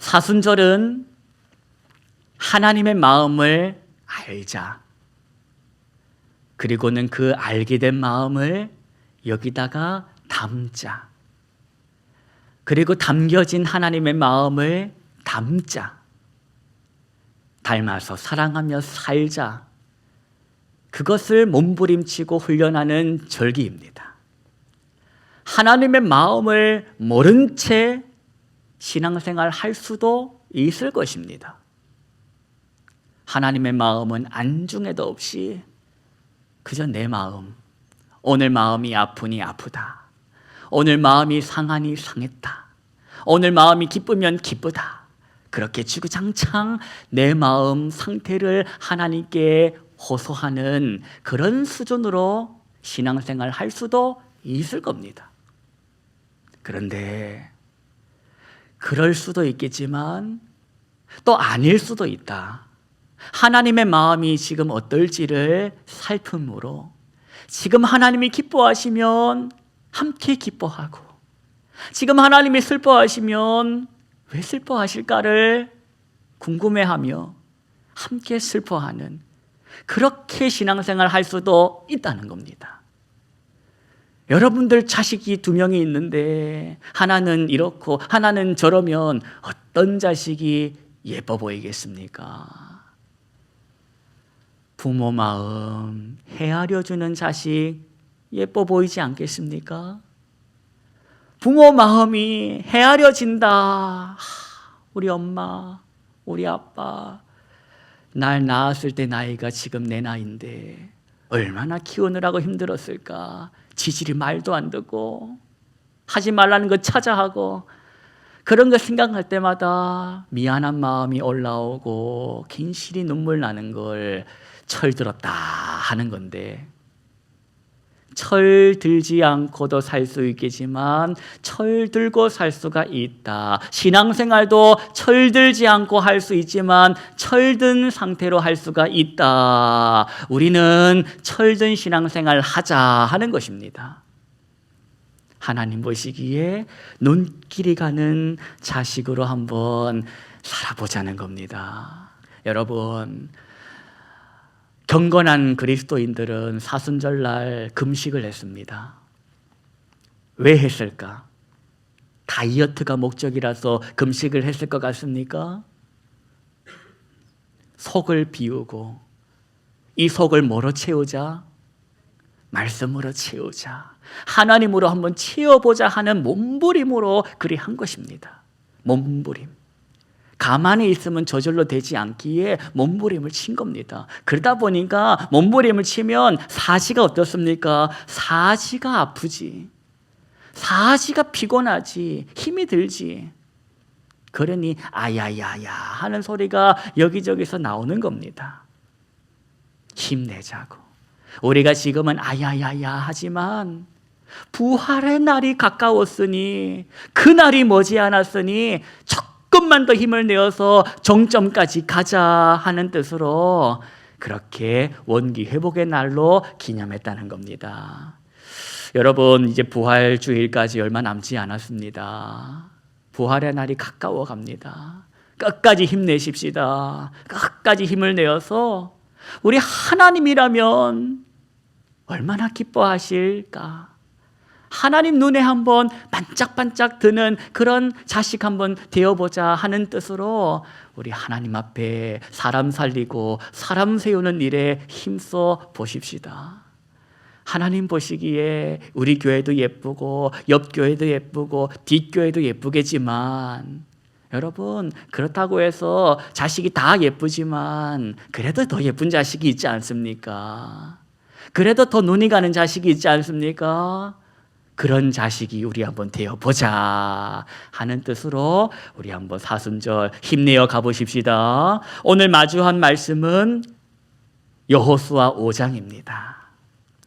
사순절은 하나님의 마음을 알자. 그리고는 그 알게 된 마음을 여기다가 담자. 그리고 담겨진 하나님의 마음을 담자. 닮아서 사랑하며 살자. 그것을 몸부림치고 훈련하는 절기입니다. 하나님의 마음을 모른 채 신앙생활 할 수도 있을 것입니다. 하나님의 마음은 안중에도 없이 그저 내 마음, 오늘 마음이 아프니 아프다, 오늘 마음이 상하니 상했다, 오늘 마음이 기쁘면 기쁘다, 그렇게 주구장창 내 마음 상태를 하나님께 호소하는 그런 수준으로 신앙생활 할 수도 있을 겁니다. 그런데 그럴 수도 있겠지만 또 아닐 수도 있다. 하나님의 마음이 지금 어떨지를 살핌으로 지금 하나님이 기뻐하시면 함께 기뻐하고, 지금 하나님이 슬퍼하시면 왜 슬퍼하실까를 궁금해하며 함께 슬퍼하는, 그렇게 신앙생활 할 수도 있다는 겁니다. 여러분들 자식이 2명이 있는데 하나는 이렇고 하나는 저러면 어떤 자식이 예뻐 보이겠습니까? 부모 마음 헤아려 주는 자식 예뻐 보이지 않겠습니까? 부모 마음이 헤아려진다. 우리 엄마, 우리 아빠, 날 낳았을 때 나이가 지금 내 나이인데 얼마나 키우느라고 힘들었을까. 지질이 말도 안 듣고 하지 말라는 거 찾아하고, 그런 거 생각할 때마다 미안한 마음이 올라오고 긴실이 눈물 나는 걸 철들었다 하는 건데, 철들지 않고도 살 수 있겠지만 철들고 살 수가 있다. 신앙생활도 철들지 않고 할 수 있지만 철든 상태로 할 수가 있다. 우리는 철든 신앙생활 하자 하는 것입니다. 하나님 보시기에 눈길이 가는 자식으로 한번 살아보자는 겁니다. 여러분, 경건한 그리스도인들은 사순절날 금식을 했습니다. 왜 했을까? 다이어트가 목적이라서 금식을 했을 것 같습니까? 속을 비우고, 이 속을 뭐로 채우자? 말씀으로 채우자, 하나님으로 한번 채워보자 하는 몸부림으로 그리 한 것입니다. 몸부림. 가만히 있으면 저절로 되지 않기에 몸부림을 친 겁니다. 그러다 보니까 몸부림을 치면 사지가 어떻습니까? 사지가 아프지, 사지가 피곤하지, 힘이 들지. 그러니 아야야야 하는 소리가 여기저기서 나오는 겁니다. 힘내자고. 우리가 지금은 아야야야 하지만 부활의 날이 가까웠으니, 그 날이 머지않았으니 조금만 더 힘을 내어서 정점까지 가자 하는 뜻으로 그렇게 원기 회복의 날로 기념했다는 겁니다. 여러분, 이제 부활 주일까지 얼마 남지 않았습니다. 부활의 날이 가까워 갑니다. 끝까지 힘내십시다. 끝까지 힘을 내어서 우리 하나님이라면 얼마나 기뻐하실까? 하나님 눈에 한번 반짝반짝 드는 그런 자식 한번 되어보자 하는 뜻으로 우리 하나님 앞에 사람 살리고 사람 세우는 일에 힘써 보십시다. 하나님 보시기에 우리 교회도 예쁘고 옆 교회도 예쁘고 뒷교회도 예쁘겠지만, 여러분, 그렇다고 해서 자식이 다 예쁘지만 그래도 더 예쁜 자식이 있지 않습니까? 그래도 더 눈이 가는 자식이 있지 않습니까? 그런 자식이 우리 한번 되어보자 하는 뜻으로 우리 한번 사순절 힘내어 가보십시다. 오늘 마주한 말씀은 여호수아 5장입니다.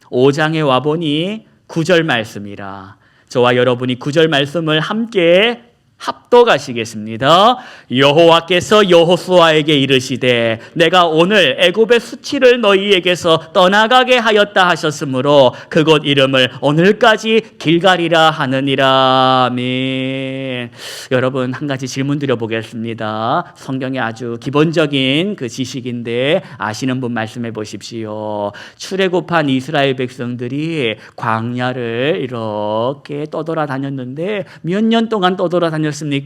5장에 와보니 9절 말씀이라 저와 여러분이 9절 말씀을 함께 합 또 가시겠습니다. 여호와께서 여호수아에게 이르시되 내가 오늘 애굽의 수치를 너희에게서 떠나가게 하였다 하셨으므로 그곳 이름을 오늘까지 길갈이라 하느니라. 아멘. 여러분, 한 가지 질문 드려보겠습니다. 성경에 아주 기본적인 그 지식인데 아시는 분 말씀해 보십시오. 출애굽한 이스라엘 백성들이 광야를 이렇게 떠돌아다녔는데 몇 년 동안 떠돌아다녔습니까?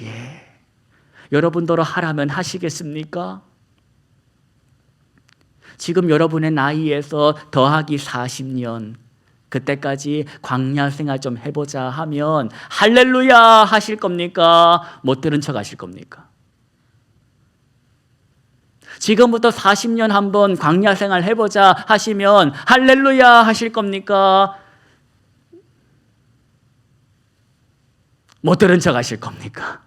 예. 여러분더러 하라면 하시겠습니까? 지금 여러분의 나이에서 더하기 40년, 그때까지 광야 생활 좀 해보자 하면 할렐루야 하실 겁니까? 못 들은 척 하실 겁니까? 지금부터 40년 한번 광야 생활 해보자 하시면 할렐루야 하실 겁니까? 못 들은 척 하실 겁니까?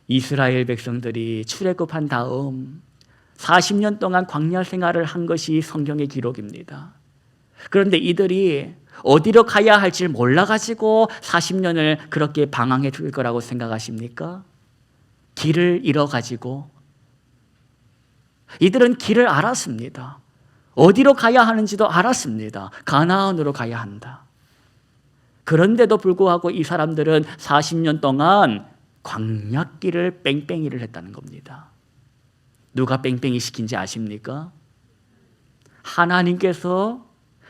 이스라엘 백성들이 출애굽한 다음 40년 동안 광야 생활을 한 것이 성경의 기록입니다. 그런데 이들이 어디로 가야 할지 몰라가지고 40년을 그렇게 방황해 줄 거라고 생각하십니까? 길을 잃어가지고 이들은 길을 알았습니다. 어디로 가야 하는지도 알았습니다. 가나안으로 가야 한다. 그런데도 불구하고 이 사람들은 40년 동안 광야길을 뺑뺑이를 했다는 겁니다. 누가 뺑뺑이 시킨지 아십니까? 하나님께서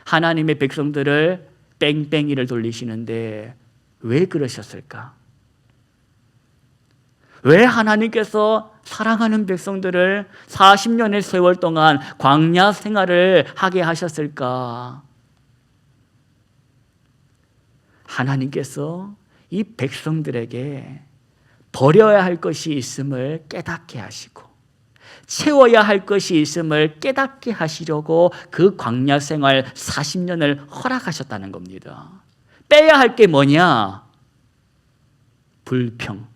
하나님의 백성들을 뺑뺑이를 돌리시는데 왜 그러셨을까? 왜 하나님께서 사랑하는 백성들을 40년의 세월 동안 광야 생활을 하게 하셨을까? 하나님께서 이 백성들에게 버려야 할 것이 있음을 깨닫게 하시고 채워야 할 것이 있음을 깨닫게 하시려고 그 광야 생활 40년을 허락하셨다는 겁니다. 빼야 할 게 뭐냐? 불평,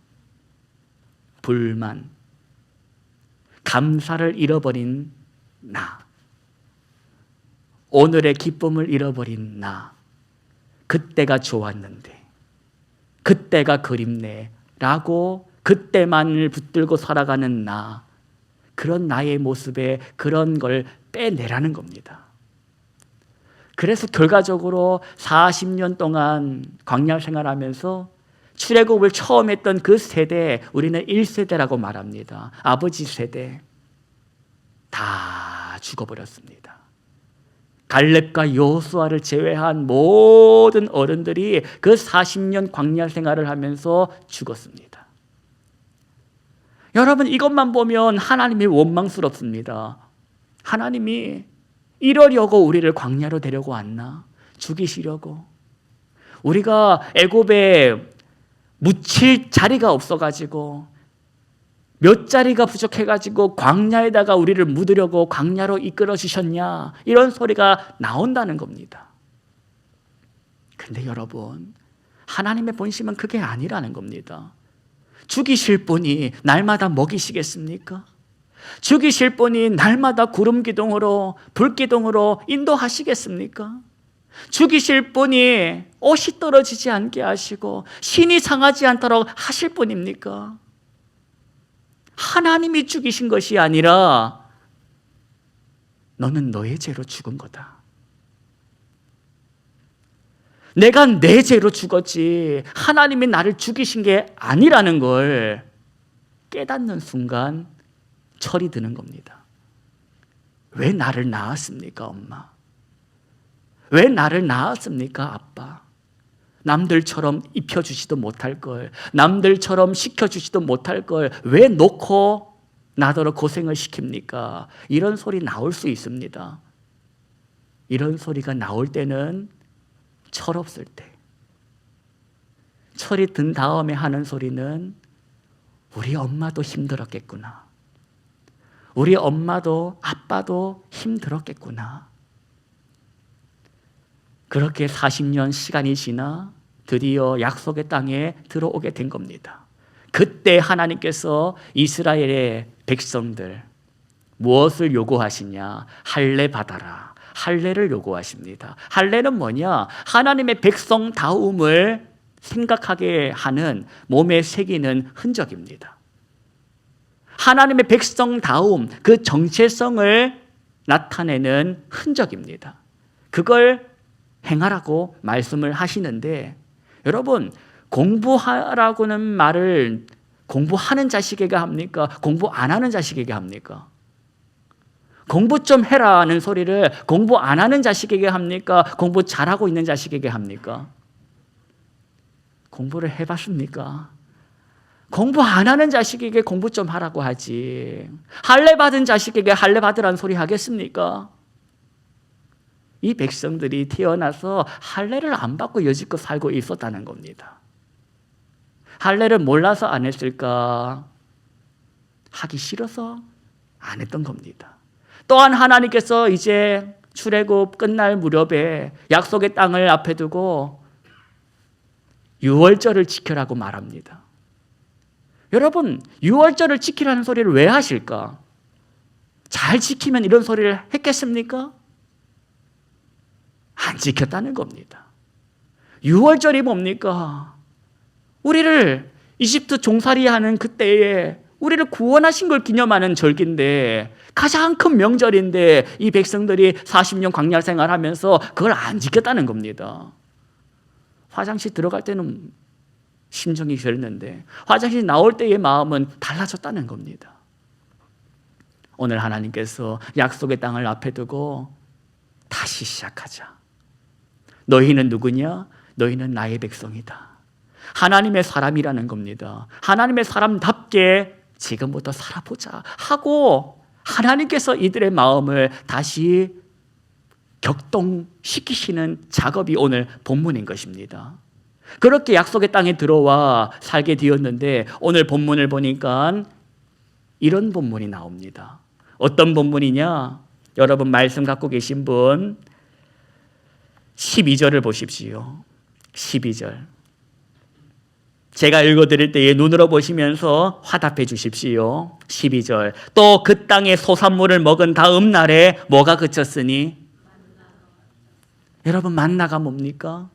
불만, 감사를 잃어버린 나, 오늘의 기쁨을 잃어버린 나, 그때가 좋았는데, 그때가 그립네 라고 그때만을 붙들고 살아가는 나, 그런 나의 모습에 그런 걸 빼내라는 겁니다. 그래서 결과적으로 40년 동안 광야 생활하면서 출애굽을 처음 했던 그 세대, 우리는 1세대라고 말합니다. 아버지 세대 다 죽어버렸습니다. 갈렙과 여호수아를 제외한 모든 어른들이 그 40년 광야 생활을 하면서 죽었습니다. 여러분, 이것만 보면 하나님이 원망스럽습니다. 하나님이 이러려고 우리를 광야로 데려고 왔나? 죽이시려고? 우리가 애굽에 묻힐 자리가 없어가지고 몇 자리가 부족해가지고 광야에다가 우리를 묻으려고 광야로 이끌어 주셨냐? 이런 소리가 나온다는 겁니다. 그런데 여러분, 하나님의 본심은 그게 아니라는 겁니다. 죽이실 분이 날마다 먹이시겠습니까? 죽이실 분이 날마다 구름 기둥으로 불 기둥으로 인도하시겠습니까? 죽이실 분이 옷이 떨어지지 않게 하시고 신이 상하지 않도록 하실 분입니까? 하나님이 죽이신 것이 아니라 너는 너의 죄로 죽은 거다. 내가 내 죄로 죽었지 하나님이 나를 죽이신 게 아니라는 걸 깨닫는 순간 철이 드는 겁니다. 왜 나를 낳았습니까, 엄마? 왜 나를 낳았습니까, 아빠? 남들처럼 입혀주지도 못할 걸, 남들처럼 시켜주지도 못할 걸 왜 놓고 나더러 고생을 시킵니까? 이런 소리 나올 수 있습니다. 이런 소리가 나올 때는 철없을 때, 철이 든 다음에 하는 소리는 우리 엄마도 힘들었겠구나. 우리 엄마도 아빠도 힘들었겠구나. 그렇게 40년 시간이 지나 드디어 약속의 땅에 들어오게 된 겁니다. 그때 하나님께서 이스라엘의 백성들 무엇을 요구하시냐? 할례 받아라. 할례를 요구하십니다. 할례는 뭐냐? 하나님의 백성다움을 생각하게 하는 몸에 새기는 흔적입니다. 하나님의 백성다움, 그 정체성을 나타내는 흔적입니다. 그걸 행하라고 말씀을 하시는데, 여러분, 공부하라고는 말을 공부하는 자식에게 합니까? 공부 안 하는 자식에게 합니까? 공부 좀 해라는 소리를 공부 안 하는 자식에게 합니까? 공부 잘하고 있는 자식에게 합니까? 공부를 해봤습니까? 공부 안 하는 자식에게 공부 좀 하라고 하지, 할례 받은 자식에게 할례 받으라는 소리 하겠습니까? 이 백성들이 태어나서 할례를 안 받고 여지껏 살고 있었다는 겁니다. 할례를 몰라서 안 했을까? 하기 싫어서 안 했던 겁니다. 또한 하나님께서 이제 출애굽 끝날 무렵에 약속의 땅을 앞에 두고 유월절을 지켜라고 말합니다. 여러분, 유월절을 지키라는 소리를 왜 하실까? 잘 지키면 이런 소리를 했겠습니까? 안 지켰다는 겁니다. 유월절이 뭡니까? 우리를 이집트 종살이하는 그때에 우리를 구원하신 걸 기념하는 절기인데, 가장 큰 명절인데 이 백성들이 40년 광야 생활하면서 그걸 안 지켰다는 겁니다. 화장실 들어갈 때는 심정이 그랬는데 화장실 나올 때의 마음은 달라졌다는 겁니다. 오늘 하나님께서 약속의 땅을 앞에 두고 다시 시작하자. 너희는 누구냐? 너희는 나의 백성이다. 하나님의 사람이라는 겁니다. 하나님의 사람답게 지금부터 살아보자 하고 하나님께서 이들의 마음을 다시 격동시키시는 작업이 오늘 본문인 것입니다. 그렇게 약속의 땅에 들어와 살게 되었는데, 오늘 본문을 보니까 이런 본문이 나옵니다. 어떤 본문이냐? 여러분 말씀 갖고 계신 분 12절을 보십시오. 12절. 제가 읽어드릴 때에 눈으로 보시면서 화답해 주십시오. 12절. 또 그 땅의 소산물을 먹은 다음 날에 뭐가 그쳤으니? 여러분, 만나가 뭡니까?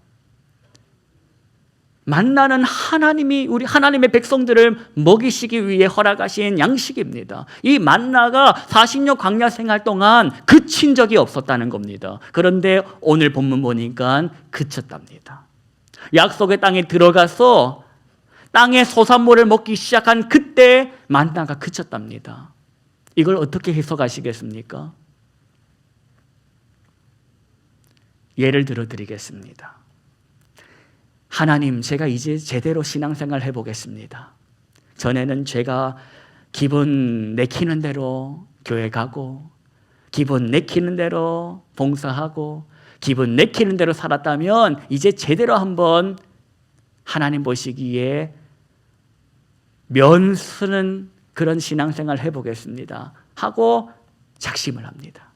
만나는 하나님이 우리 하나님의 백성들을 먹이시기 위해 허락하신 양식입니다. 이 만나가 40년 광야 생활 동안 그친 적이 없었다는 겁니다. 그런데 오늘 본문 보니까 그쳤답니다. 약속의 땅에 들어가서 땅의 소산물을 먹기 시작한 그때 만나가 그쳤답니다. 이걸 어떻게 해석하시겠습니까? 예를 들어 드리겠습니다. 하나님, 제가 이제 제대로 신앙생활 해보겠습니다. 전에는 제가 기분 내키는 대로 교회 가고, 기분 내키는 대로 봉사하고, 기분 내키는 대로 살았다면 이제 제대로 한번 하나님 보시기에 면 쓰는 그런 신앙생활 해보겠습니다 하고 작심을 합니다.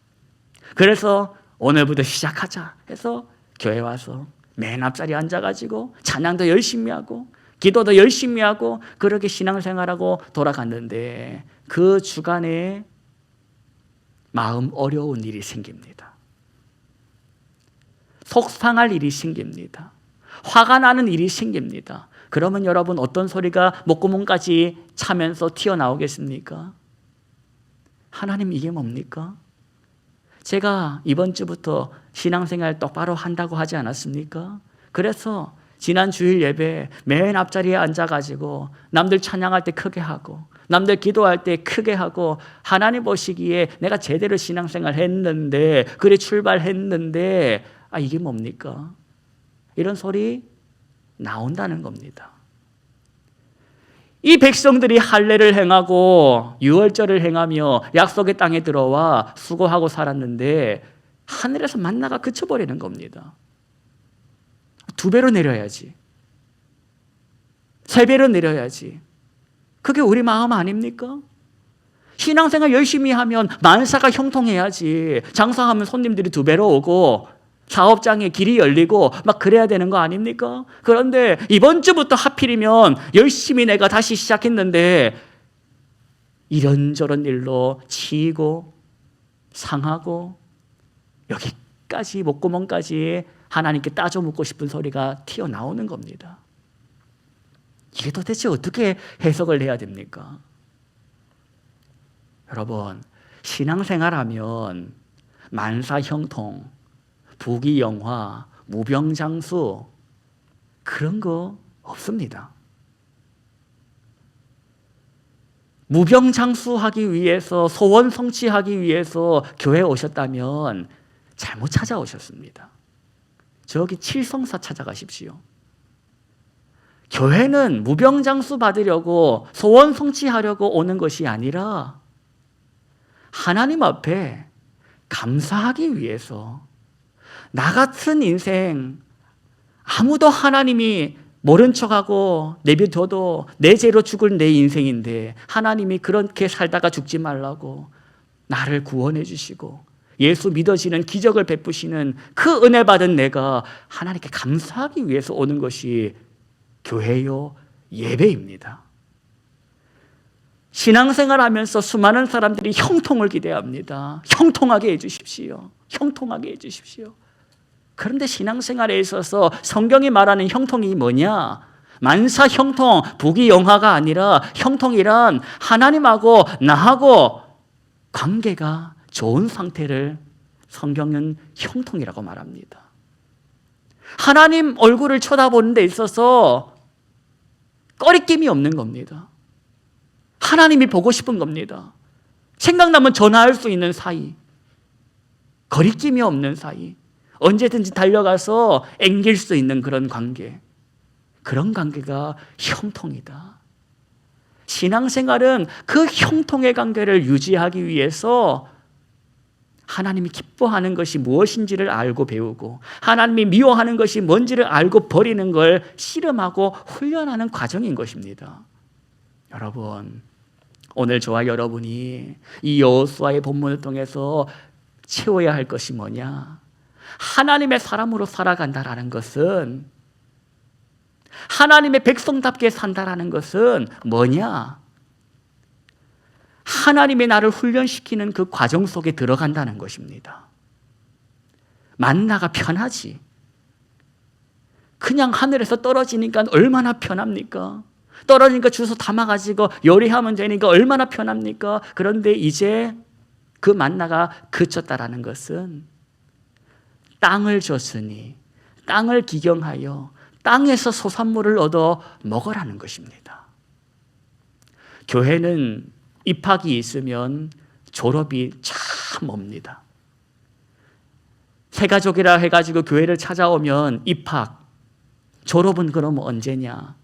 그래서 오늘부터 시작하자 해서 교회 와서 맨 앞자리에 앉아가지고 찬양도 열심히 하고 기도도 열심히 하고 그렇게 신앙생활하고 돌아갔는데, 그 주간에 마음 어려운 일이 생깁니다. 속상할 일이 생깁니다. 화가 나는 일이 생깁니다. 그러면 여러분, 어떤 소리가 목구멍까지 차면서 튀어나오겠습니까? 하나님, 이게 뭡니까? 제가 이번 주부터 신앙생활 똑바로 한다고 하지 않았습니까? 그래서 지난 주일 예배 맨 앞자리에 앉아가지고 남들 찬양할 때 크게 하고 남들 기도할 때 크게 하고, 하나님 보시기에 내가 제대로 신앙생활 했는데, 그래 출발했는데, 이게 뭡니까? 이런 소리 나온다는 겁니다. 이 백성들이 할례를 행하고 유월절을 행하며 약속의 땅에 들어와 수고하고 살았는데 하늘에서 만나가 그쳐버리는 겁니다. 2배로 내려야지, 3배로 내려야지. 그게 우리 마음 아닙니까? 신앙생활 열심히 하면 만사가 형통해야지. 장사하면 손님들이 2배로 오고 사업장에 길이 열리고 막 그래야 되는 거 아닙니까? 그런데 이번 주부터 하필이면 열심히 내가 다시 시작했는데 이런저런 일로 치이고 상하고 여기까지 목구멍까지 하나님께 따져 묻고 싶은 소리가 튀어나오는 겁니다. 이게 도대체 어떻게 해석을 해야 됩니까? 여러분, 신앙생활하면 만사형통, 부귀영화, 무병장수 그런 거 없습니다. 무병장수하기 위해서, 소원 성취하기 위해서 교회에 오셨다면 잘못 찾아오셨습니다. 저기 칠성사 찾아가십시오. 교회는 무병장수 받으려고, 소원 성취하려고 오는 것이 아니라 하나님 앞에 감사하기 위해서, 나 같은 인생 아무도 하나님이 모른 척하고 내비둬도 내 죄로 죽을 내 인생인데 하나님이 그렇게 살다가 죽지 말라고 나를 구원해 주시고 예수 믿어지는 기적을 베푸시는 그 은혜 받은 내가 하나님께 감사하기 위해서 오는 것이 교회요, 예배입니다. 신앙생활하면서 수많은 사람들이 형통을 기대합니다. 형통하게 해주십시오. 형통하게 해주십시오. 그런데 신앙생활에 있어서 성경이 말하는 형통이 뭐냐? 만사형통, 부귀영화가 아니라 형통이란 하나님하고 나하고 관계가 좋은 상태를 성경은 형통이라고 말합니다. 하나님 얼굴을 쳐다보는 데 있어서 꺼리낌이 없는 겁니다. 하나님이 보고 싶은 겁니다. 생각나면 전화할 수 있는 사이, 거리낌이 없는 사이, 언제든지 달려가서 앵길 수 있는 그런 관계, 그런 관계가 형통이다. 신앙생활은 그 형통의 관계를 유지하기 위해서 하나님이 기뻐하는 것이 무엇인지를 알고 배우고 하나님이 미워하는 것이 뭔지를 알고 버리는 걸 씨름하고 훈련하는 과정인 것입니다. 여러분, 오늘 저와 여러분이 이 여호수아의 본문을 통해서 채워야 할 것이 뭐냐? 하나님의 사람으로 살아간다라는 것은, 하나님의 백성답게 산다라는 것은 뭐냐? 하나님이 나를 훈련시키는 그 과정 속에 들어간다는 것입니다. 만나가 편하지. 그냥 하늘에서 떨어지니까 얼마나 편합니까? 떨어지니까 주워 담아가지고 요리하면 되니까 얼마나 편합니까? 그런데 이제 그 만나가 그쳤다라는 것은 땅을 줬으니 땅을 기경하여 땅에서 소산물을 얻어 먹으라는 것입니다. 교회는 입학이 있으면 졸업이 참 멉니다. 새가족이라 해가지고 교회를 찾아오면 입학, 졸업은 그럼 언제냐?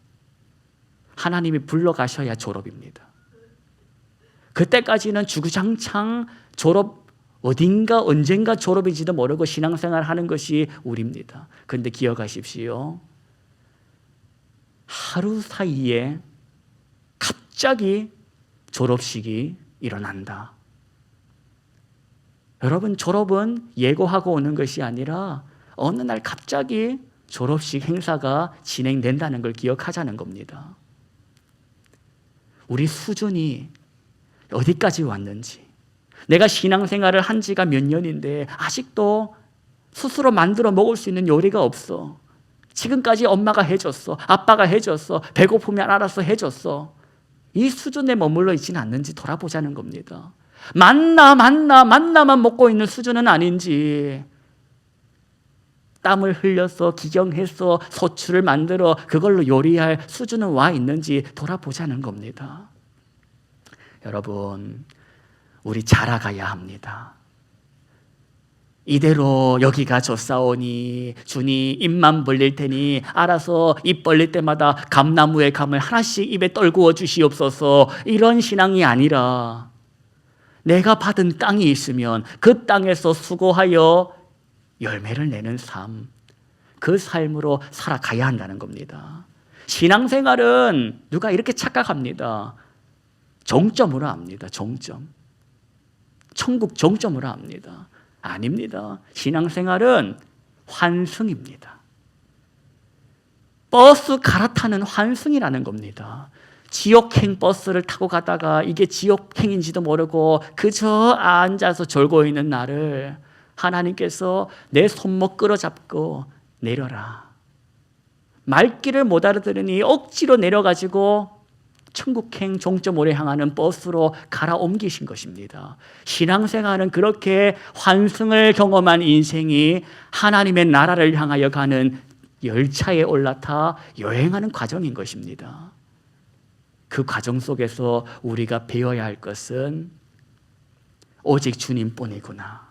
하나님이 불러가셔야 졸업입니다. 그때까지는 주구장창 졸업, 어딘가 언젠가 졸업인지도 모르고 신앙생활 하는 것이 우리입니다. 그런데 기억하십시오. 하루 사이에 갑자기 졸업식이 일어난다. 여러분, 졸업은 예고하고 오는 것이 아니라 어느 날 갑자기 졸업식 행사가 진행된다는 걸 기억하자는 겁니다. 우리 수준이 어디까지 왔는지, 내가 신앙생활을 한 지가 몇 년인데 아직도 스스로 만들어 먹을 수 있는 요리가 없어. 지금까지 엄마가 해줬어, 아빠가 해줬어, 배고프면 알아서 해줬어. 이 수준에 머물러 있지는 않는지 돌아보자는 겁니다. 만나만 먹고 있는 수준은 아닌지, 땀을 흘려서 기경해서 소출을 만들어 그걸로 요리할 수준은 와 있는지 돌아보자는 겁니다. 여러분, 우리 자라가야 합니다. 이대로 여기가 좋사오니 주니 입만 벌릴 테니 알아서 입 벌릴 때마다 감나무의 감을 하나씩 입에 떨구어 주시옵소서, 이런 신앙이 아니라 내가 받은 땅이 있으면 그 땅에서 수고하여 열매를 내는 삶, 그 삶으로 살아가야 한다는 겁니다. 신앙생활은 누가 이렇게 착각합니다. 종점으로 합니다. 종점. 천국 종점으로 합니다. 아닙니다. 신앙생활은 환승입니다. 버스 갈아타는 환승이라는 겁니다. 지옥행 버스를 타고 가다가 이게 지옥행인지도 모르고 그저 앉아서 졸고 있는 나를 하나님께서 내 손목 끌어잡고 내려라. 말귀를 못 알아들으니 억지로 내려가지고 천국행 종점오래 향하는 버스로 갈아 옮기신 것입니다. 신앙생활은 그렇게 환승을 경험한 인생이 하나님의 나라를 향하여 가는 열차에 올라타 여행하는 과정인 것입니다. 그 과정 속에서 우리가 배워야 할 것은 오직 주님뿐이구나.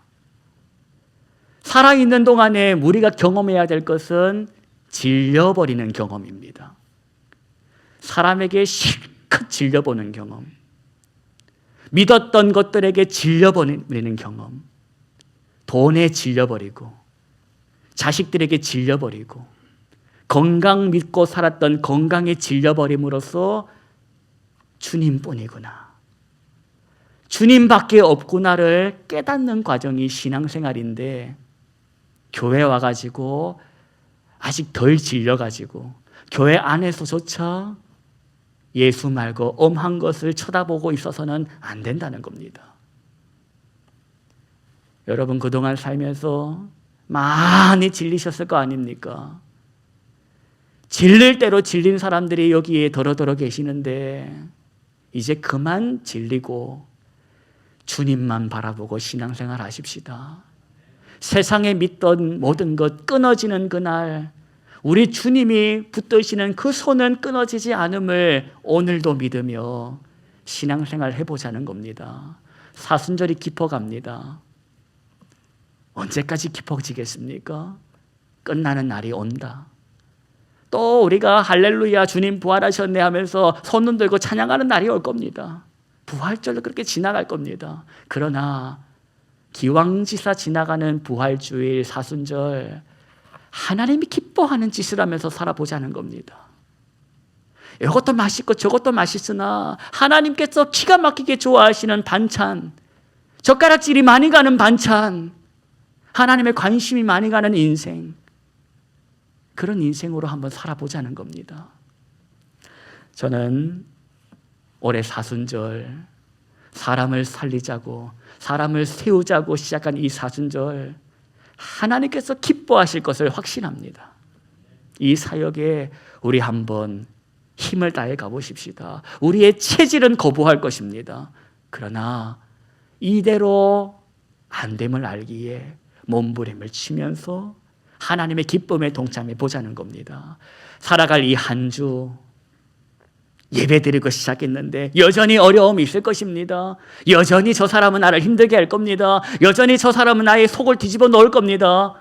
살아있는 동안에 우리가 경험해야 될 것은 질려버리는 경험입니다. 사람에게 실컷 질려보는 경험, 믿었던 것들에게 질려버리는 경험, 돈에 질려버리고 자식들에게 질려버리고 건강 믿고 살았던 건강에 질려버림으로써 주님뿐이구나, 주님밖에 없구나를 깨닫는 과정이 신앙생활인데, 교회 와가지고 아직 덜 질려가지고 교회 안에서조차 예수 말고 엄한 것을 쳐다보고 있어서는 안 된다는 겁니다. 여러분 그동안 살면서 많이 질리셨을 거 아닙니까? 질릴 대로 질린 사람들이 여기에 더러더러 계시는데 이제 그만 질리고 주님만 바라보고 신앙생활 하십시다. 세상에 믿던 모든 것 끊어지는 그날 우리 주님이 붙드시는 그 손은 끊어지지 않음을 오늘도 믿으며 신앙생활 해보자는 겁니다. 사순절이 깊어갑니다. 언제까지 깊어지겠습니까? 끝나는 날이 온다. 또 우리가 할렐루야 주님 부활하셨네 하면서 손 들고 찬양하는 날이 올 겁니다. 부활절로 그렇게 지나갈 겁니다. 그러나 기왕지사 지나가는 부활주일 사순절 하나님이 기뻐하는 짓을 하면서 살아보자는 겁니다. 이것도 맛있고 저것도 맛있으나 하나님께서 기가 막히게 좋아하시는 반찬, 젓가락질이 많이 가는 반찬, 하나님의 관심이 많이 가는 인생, 그런 인생으로 한번 살아보자는 겁니다. 저는 올해 사순절 사람을 살리자고 사람을 세우자고 시작한 이 사순절 하나님께서 기뻐하실 것을 확신합니다. 이 사역에 우리 한번 힘을 다해 가보십시다. 우리의 체질은 거부할 것입니다. 그러나 이대로 안 됨을 알기에 몸부림을 치면서 하나님의 기쁨에 동참해 보자는 겁니다. 살아갈 이 한 주 예배드리고 시작했는데 여전히 어려움이 있을 것입니다. 여전히 저 사람은 나를 힘들게 할 겁니다. 여전히 저 사람은 나의 속을 뒤집어 놓을 겁니다.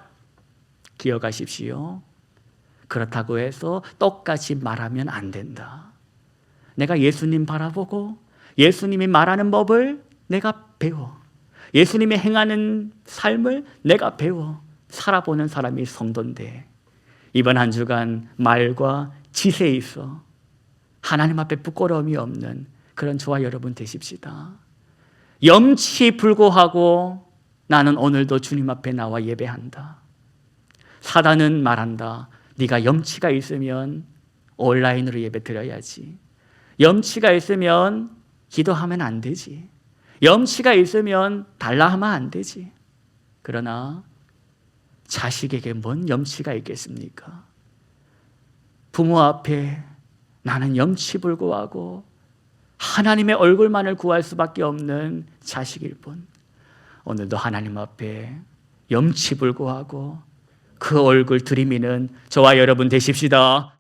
기억하십시오. 그렇다고 해서 똑같이 말하면 안 된다. 내가 예수님 바라보고 예수님이 말하는 법을 내가 배워, 예수님이 행하는 삶을 내가 배워 살아보는 사람이 성도인데, 이번 한 주간 말과 짓에 있어 하나님 앞에 부끄러움이 없는 그런 저와 여러분 되십시다. 염치 불구하고 나는 오늘도 주님 앞에 나와 예배한다. 사단은 말한다. 네가 염치가 있으면 온라인으로 예배 드려야지. 염치가 있으면 기도하면 안 되지. 염치가 있으면 달라 하면 안 되지. 그러나 자식에게 뭔 염치가 있겠습니까? 부모 앞에 나는 염치불구하고 하나님의 얼굴만을 구할 수밖에 없는 자식일 뿐, 오늘도 하나님 앞에 염치불구하고 그 얼굴 들이미는 저와 여러분 되십시다.